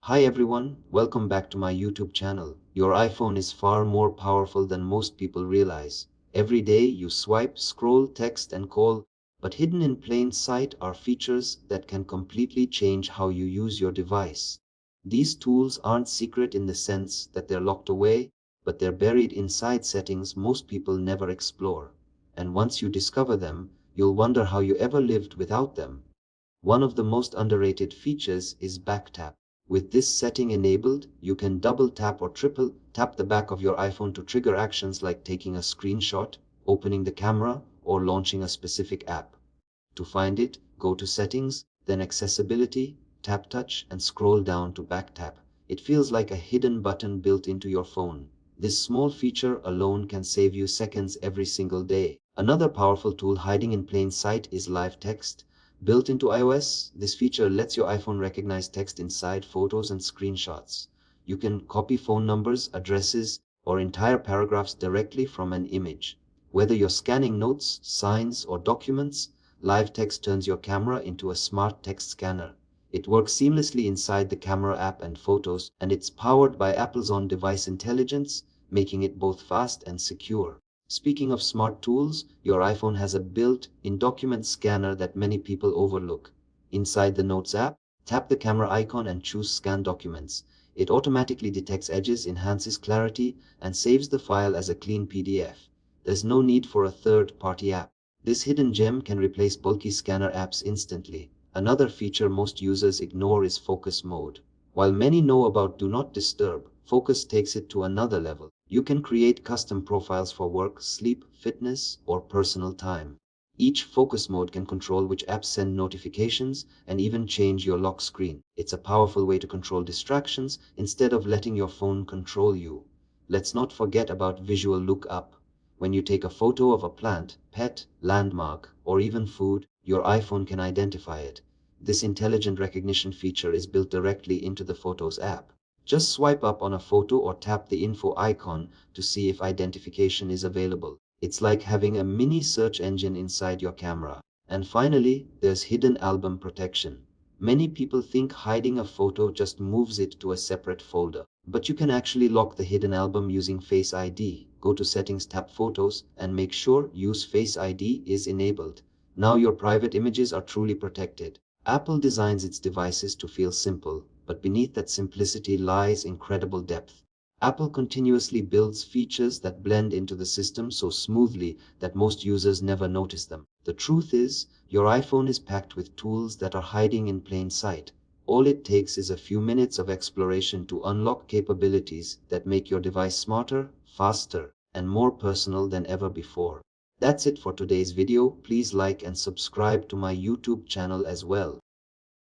Hi everyone, welcome back to my YouTube channel. Your iPhone is far more powerful than most people realize. Every day you swipe, scroll, text and call, but hidden in plain sight are features that can completely change how you use your device. These tools aren't secret in the sense that they're locked away, but they're buried inside settings most people never explore. And once you discover them, you'll wonder how you ever lived without them. One of the most underrated features is back tap. With this setting enabled, you can double tap or triple tap the back of your iPhone to trigger actions like taking a screenshot, opening the camera, or launching a specific app. To find it, go to Settings, then Accessibility, tap Touch, and scroll down to Back Tap. It feels like a hidden button built into your phone. This small feature alone can save you seconds every single day. Another powerful tool hiding in plain sight is Live Text. Built into iOS, this feature lets your iPhone recognize text inside photos and screenshots. You can copy phone numbers, addresses, or entire paragraphs directly from an image. Whether you're scanning notes, signs, or documents, Live Text turns your camera into a smart text scanner. It works seamlessly inside the camera app and photos, and it's powered by Apple's on-device intelligence, making it both fast and secure. Speaking of smart tools, your iPhone has a built-in document scanner that many people overlook. Inside the Notes app, tap the camera icon and choose Scan Documents. It automatically detects edges, enhances clarity, and saves the file as a clean PDF. There's no need for a third-party app. This hidden gem can replace bulky scanner apps instantly. Another feature most users ignore is Focus Mode. While many know about Do Not Disturb, Focus takes it to another level. You can create custom profiles for work, sleep, fitness, or personal time. Each focus mode can control which apps send notifications and even change your lock screen. It's a powerful way to control distractions instead of letting your phone control you. Let's not forget about visual lookup. When you take a photo of a plant, pet, landmark, or even food, your iPhone can identify it. This intelligent recognition feature is built directly into the Photos app. Just swipe up on a photo or tap the info icon to see if identification is available. It's like having a mini search engine inside your camera. And finally, there's hidden album protection. Many people think hiding a photo just moves it to a separate folder. But you can actually lock the hidden album using Face ID. Go to Settings, tap Photos, and make sure Use Face ID is enabled. Now your private images are truly protected. Apple designs its devices to feel simple, but beneath that simplicity lies incredible depth. Apple continuously builds features that blend into the system so smoothly that most users never notice them. The truth is, your iPhone is packed with tools that are hiding in plain sight. All it takes is a few minutes of exploration to unlock capabilities that make your device smarter, faster, and more personal than ever before. That's it for today's video. Please like and subscribe to my YouTube channel as well.